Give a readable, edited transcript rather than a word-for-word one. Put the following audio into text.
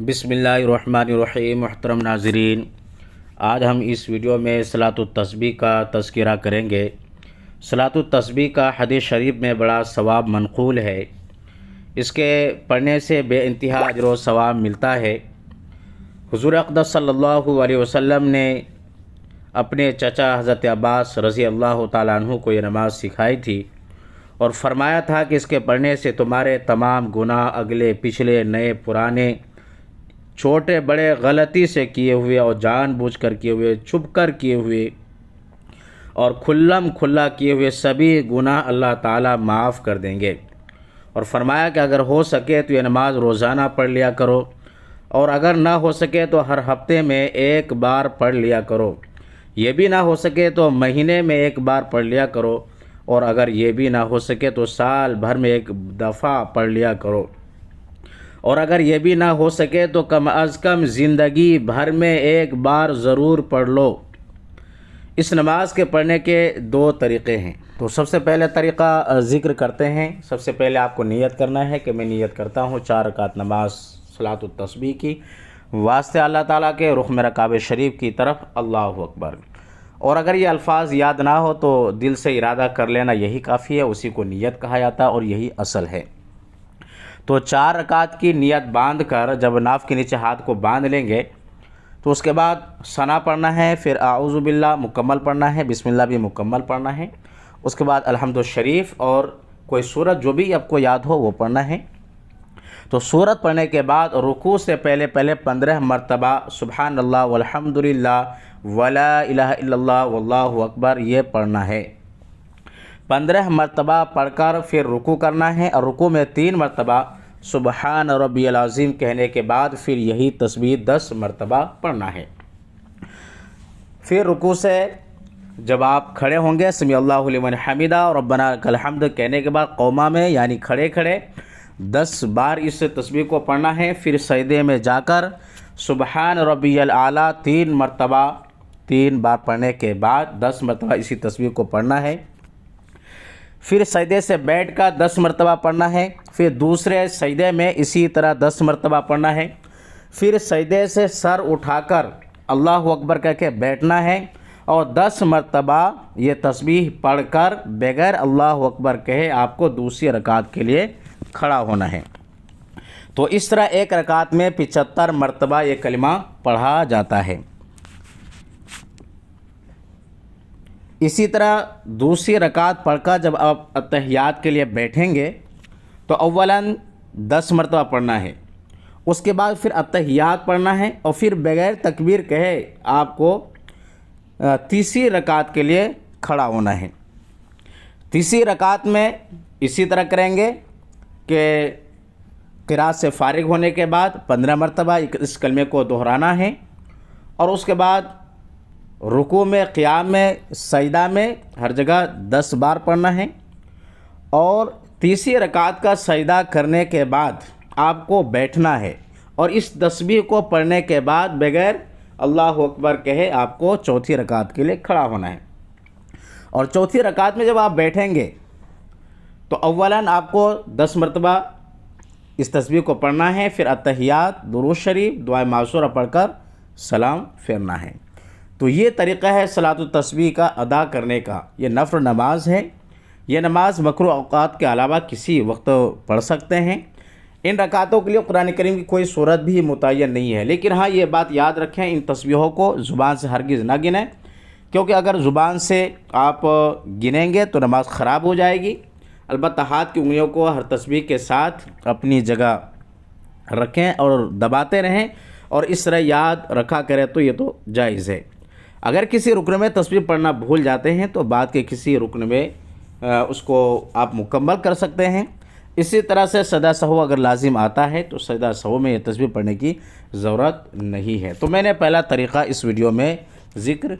بسم اللہ الرحمن الرحیم۔ محترم ناظرین، آج ہم اس ویڈیو میں صلاۃ التسبیح کا تذکرہ کریں گے۔ صلاۃ التسبیح کا حدیث شریف میں بڑا ثواب منقول ہے۔ اس کے پڑھنے سے بے انتہا اجر و ثواب ملتا ہے۔ حضور اقدس صلی اللہ علیہ وسلم نے اپنے چچا حضرت عباس رضی اللہ تعالیٰ عنہ کو یہ نماز سکھائی تھی اور فرمایا تھا کہ اس کے پڑھنے سے تمہارے تمام گناہ اگلے پچھلے نئے پرانے چھوٹے بڑے غلطی سے کیے ہوئے اور جان بوجھ کر کیے ہوئے چھپ کر کیے ہوئے اور کھلم کھلا کیے ہوئے سبھی گناہ اللہ تعالیٰ معاف کر دیں گے۔ اور فرمایا کہ اگر ہو سکے تو یہ نماز روزانہ پڑھ لیا کرو، اور اگر نہ ہو سکے تو ہر ہفتے میں ایک بار پڑھ لیا کرو، یہ بھی نہ ہو سکے تو مہینے میں ایک بار پڑھ لیا کرو، اور اگر یہ بھی نہ ہو سکے تو سال بھر میں ایک دفعہ پڑھ لیا کرو، اور اگر یہ بھی نہ ہو سکے تو کم از کم زندگی بھر میں ایک بار ضرور پڑھ لو۔ اس نماز کے پڑھنے کے دو طریقے ہیں۔ تو سب سے پہلے طریقہ ذکر کرتے ہیں۔ سب سے پہلے آپ کو نیت کرنا ہے کہ میں نیت کرتا ہوں 4 رکعت نماز صلاۃ التسبیح کی، واسطے اللہ تعالیٰ کے رخ میرا کعبہ شریف کی طرف، اللہ اکبر۔ اور اگر یہ الفاظ یاد نہ ہو تو دل سے ارادہ کر لینا، یہی کافی ہے، اسی کو نیت کہا جاتا ہے اور یہی اصل ہے۔ تو 4 رکعت کی نیت باندھ کر جب ناف کے نیچے ہاتھ کو باندھ لیں گے تو اس کے بعد ثنا پڑھنا ہے، پھر اعوذ باللہ مکمل پڑھنا ہے، بسم اللہ بھی مکمل پڑھنا ہے، اس کے بعد الحمد شریف اور کوئی سورت جو بھی آپ کو یاد ہو وہ پڑھنا ہے۔ تو سورت پڑھنے کے بعد رکوع سے پہلے 15 مرتبہ سبحان اللہ والحمد للہ ولا الہ الا اللہ واللہ اکبر یہ پڑھنا ہے۔ 15 مرتبہ پڑھ کر پھر رکوع کرنا ہے، اور رکوع میں 3 مرتبہ سبحان ربی العظیم کہنے کے بعد پھر یہی تسبیح 10 مرتبہ پڑھنا ہے۔ پھر رکوع سے جب آپ کھڑے ہوں گے سمیع اللہ لمن حمدہ ربنا لک الحمد کہنے کے بعد قومہ میں یعنی کھڑے کھڑے 10 بار اس تسبیح کو پڑھنا ہے۔ پھر سجدے میں جا کر سبحان ربی الاعلیٰ 3 مرتبہ 3 بار پڑھنے کے بعد 10 مرتبہ اسی تسبیح کو پڑھنا ہے۔ پھر سجدے سے بیٹھ کر 10 مرتبہ پڑھنا ہے، پھر دوسرے سجدے میں اسی طرح 10 مرتبہ پڑھنا ہے، پھر سجدے سے سر اٹھا کر اللہ اکبر کہہ کے بیٹھنا ہے، اور 10 مرتبہ یہ تسبیح پڑھ کر بغیر اللہ اکبر کہے آپ کو دوسری رکعت کے لیے کھڑا ہونا ہے۔ تو اس طرح ایک رکعت میں 75 مرتبہ یہ کلمہ پڑھا جاتا ہے۔ اسی طرح دوسری رکعت پڑھ کر جب آپ اتحیات کے لیے بیٹھیں گے تو اولاً 10 مرتبہ پڑھنا ہے، اس کے بعد پھر اتحیات پڑھنا ہے، اور پھر بغیر تکبیر کہے آپ کو تیسری رکعت کے لیے کھڑا ہونا ہے۔ تیسری رکعت میں اسی طرح کریں گے کہ قرات سے فارغ ہونے کے بعد 15 مرتبہ اس کلمے کو دہرانا ہے، اور اس کے بعد رکوع میں قیام میں سجدہ میں ہر جگہ 10 بار پڑھنا ہے، اور تیسری رکعت کا سجدہ کرنے کے بعد آپ کو بیٹھنا ہے، اور اس تسبیح کو پڑھنے کے بعد بغیر اللہ اکبر کہے آپ کو چوتھی رکعت کے لیے کھڑا ہونا ہے۔ اور چوتھی رکعت میں جب آپ بیٹھیں گے تو اولاً آپ کو 10 مرتبہ اس تسبیح کو پڑھنا ہے، پھر اتحیات درود شریف دعائے معصورہ پڑھ کر سلام پھیرنا ہے۔ تو یہ طریقہ ہے صلاۃ التسبیح کا ادا کرنے کا۔ یہ نفل نماز ہے، یہ نماز مکروہ اوقات کے علاوہ کسی وقت پڑھ سکتے ہیں۔ ان رکعتوں کے لیے قرآن کریم کی کوئی صورت بھی متعین نہیں ہے، لیکن ہاں یہ بات یاد رکھیں ان تسبیحوں کو زبان سے ہرگز نہ گنیں، کیونکہ اگر زبان سے آپ گنیں گے تو نماز خراب ہو جائے گی۔ البتہ ہاتھ کی انگلیوں کو ہر تسبیح کے ساتھ اپنی جگہ رکھیں اور دباتے رہیں، اور اس طرح یاد رکھا کریں تو یہ تو جائز ہے۔ اگر کسی رکن میں تسبیح پڑھنا بھول جاتے ہیں تو بعد کے کسی رکن میں اس کو آپ مکمل کر سکتے ہیں۔ اسی طرح سے سجدہ سہو اگر لازم آتا ہے تو سجدہ سہو میں یہ تسبیح پڑھنے کی ضرورت نہیں ہے۔ تو میں نے پہلا طریقہ اس ویڈیو میں ذکر